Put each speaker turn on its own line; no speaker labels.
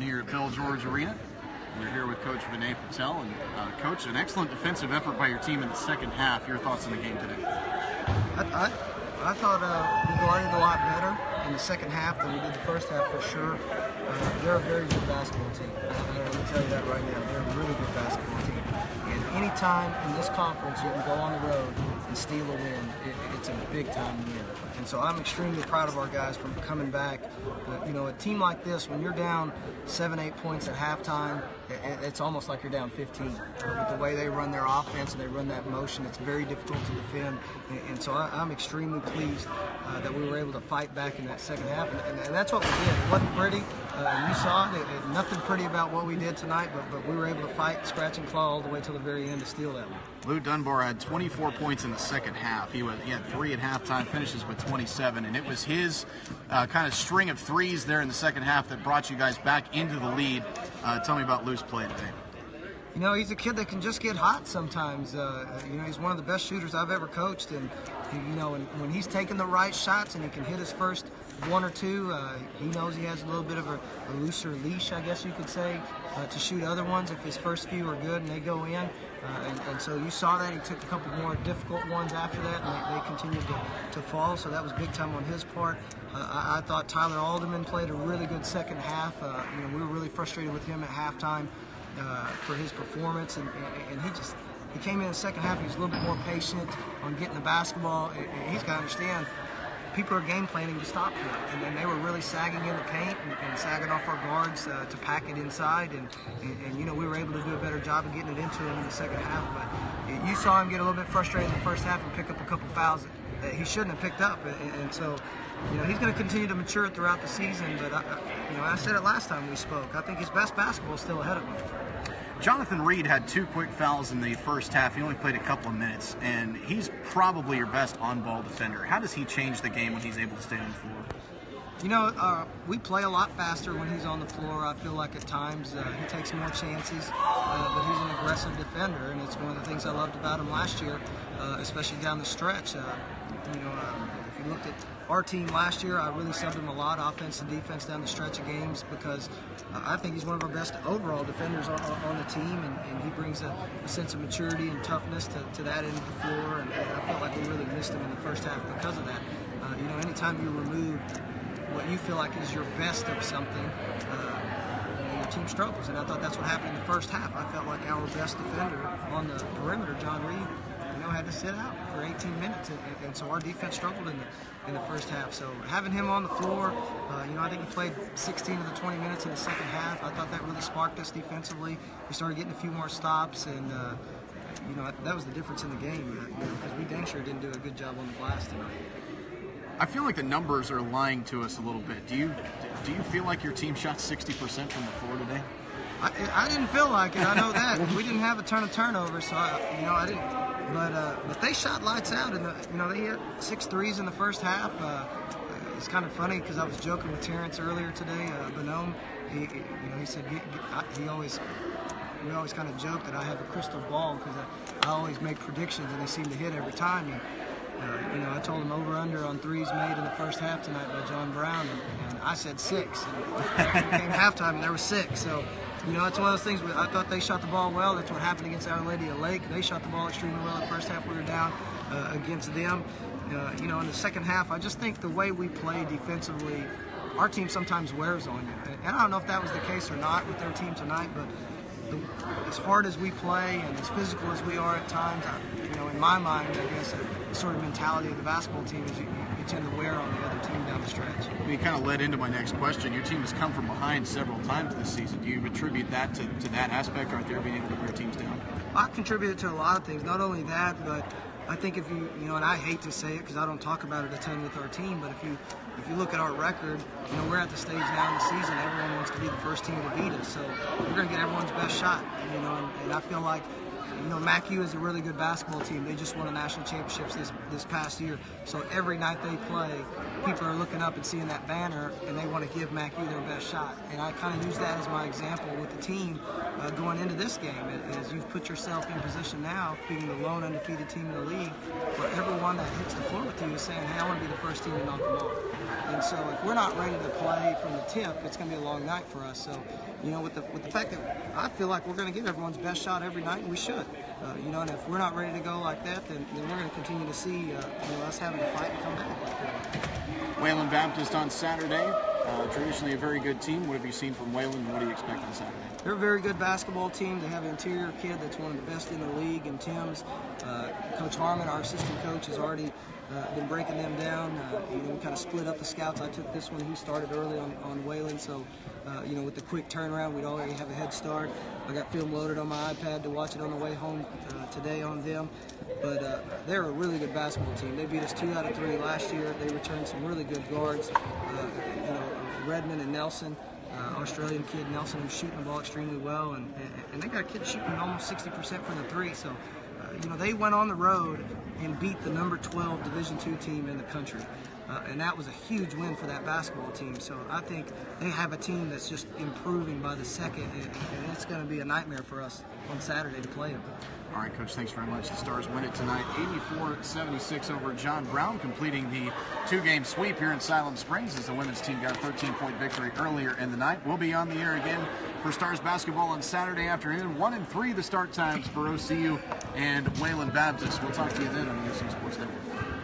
Here at BIll Geoge Arena. We're here with Coach Vinay Patel. And Coach, an excellent defensive effort by your team in the second half. Your thoughts on the game today?
I thought we guarded a lot better in the second half than we did the first half for sure. They're a very good basketball team. Let me tell you that right now. They're a really good basketball team. And any time in this conference you can go on the road and steal a win, it's a big time win. And so I'm extremely proud of our guys for coming back. A team like this, when you're down 7-8 points at halftime, it's almost like you're down 15. With the way they run their offense and they run that motion, it's very difficult to defend. And so I'm extremely pleased that we were able to fight back in that second half. And that's what we did. It wasn't pretty. You saw it. Nothing pretty about what we did tonight, but we were able to fight, scratch and claw all the way till the very end to steal that one.
Lou Dunbar had 24 points in the second half. He had 3 at halftime, finishes with 27, and it was his kind of string of threes there in the second half that brought you guys back into the lead. Tell me about Lou's play today.
He's a kid that can just get hot sometimes. He's one of the best shooters I've ever coached, and when he's taking the right shots and he can hit his first one or two, he knows he has a little bit of a looser leash, I guess you could say, to shoot other ones if his first few are good and they go in. And so you saw that. He took a couple more difficult ones after that, and they continued to fall, so that was big time on his part. I thought Tyler Alderman played a really good second half. We were really frustrated with him at halftime for his performance, and he came in the second half. He was a little bit more patient on getting the basketball. He's got to understand, people are game planning to stop him, and then they were really sagging in the paint and sagging off our guards to pack it inside, and we were able to do a better job of getting it into him in the second half. But you saw him get a little bit frustrated in the first half and pick up a couple fouls that he shouldn't have picked up, and so he's going to continue to mature throughout the season. But I said it last time we spoke. I think his best basketball is still ahead of him.
Jonathan Reed had 2 quick fouls in the first half. He only played a couple of minutes, and he's probably your best on-ball defender. How does he change the game when he's able to stay on the floor?
We play a lot faster when he's on the floor. I feel like at times he takes more chances, but he's an aggressive defender, and it's one of the things I loved about him last year, especially down the stretch. If you looked at our team last year, I really subbed him a lot, offense and defense, down the stretch of games, because I think he's one of our best overall defenders on the team, and he brings a sense of maturity and toughness to that end of the floor, and I felt like we really missed him in the first half because of that. Anytime you remove what you feel like is your best of something, your team struggles, and I thought that's what happened in the first half. I felt like our best defender on the perimeter, John Reed, had to sit out for 18 minutes, and so our defense struggled in the first half. So having him on the floor, I think he played 16 of the 20 minutes in the second half. I thought that really sparked us defensively. We started getting a few more stops, and that was the difference in the game, because we dang sure didn't do a good job on the glass tonight.
I feel like the numbers are lying to us a little bit. Do you feel like your team shot 60% from the floor today?
I didn't feel like it. I know that. We didn't have a ton of turnovers, so I didn't. But they shot lights out, and they hit 6 threes in the first half. It's kind of funny because I was joking with Terrence earlier today. Bonhomme, he said we always kind of joke that I have a crystal ball because I always make predictions and they seem to hit every time. And, I told him over/under on threes made in the first half tonight by John Brown, and I said 6. And it came halftime, and there was 6. So. It's one of those things where I thought they shot the ball well. That's what happened against Our Lady of Lake. They shot the ball extremely well in the first half. We were down against them. In the second half, I just think the way we play defensively, our team sometimes wears on you. And I don't know if that was the case or not with their team tonight, but as hard as we play and as physical as we are at times, in my mind, I guess, the sort of mentality of the basketball team is you tend to wear on the other team down the stretch.
You kind of led into my next question. Your team has come from behind several times this season. Do you attribute that to that aspect right there, being able to wear teams down?
I contributed to a lot of things. Not only that, but I think if and I hate to say it because I don't talk about it a ton with our team, but if you look at our record, we're at the stage now in the season, everyone wants to be the first team to beat us. So we're going to get everyone's best shot, and I feel like MacU is a really good basketball team. They just won a national championships this past year. So every night they play, people are looking up and seeing that banner, and they want to give MacU their best shot. And I kind of use that as my example with the team going into this game. As you've put yourself in position now, being the lone undefeated team in the league, where everyone that hits the floor with you is saying, hey, I want to be the first team to knock them off. And so if we're not ready to play from the tip, it's going to be a long night for us. So, with the fact that I feel like we're going to give everyone's best shot every night, and we should. And if we're not ready to go like that, then we're going to continue to see us having to fight and come back.
Wayland Baptist on Saturday. Traditionally a very good team. What have you seen from Wayland, and what do you expect on Saturday?
They're a very good basketball team. They have an interior kid that's one of the best in the league, and Tim's. Coach Harmon, our assistant coach, has already been breaking them down. We kind of split up the scouts. I took this one. He started early on Wayland, so with the quick turnaround, we'd already have a head start. I got film loaded on my iPad to watch it on the way home today on them. But they're a really good basketball team. They beat us 2 out of 3 last year. They returned some really good guards. Redmond and Nelson, Australian kid Nelson, who's shooting the ball extremely well, and they got a kid shooting almost 60% from the 3. So, they went on the road and beat the number 12 Division II team in the country. And that was a huge win for that basketball team. So I think they have a team that's just improving by the second, and it's going to be a nightmare for us on Saturday to play them.
All right, Coach, thanks very much. The Stars win it tonight, 84-76 over John Brown, completing the 2-game sweep here in Siloam Springs as the women's team got a 13-point victory earlier in the night. We'll be on the air again for Stars basketball on Saturday afternoon. 1 and 3 the start times for OCU and Wayland Baptist. We'll talk to you then on the OCU Sports Network.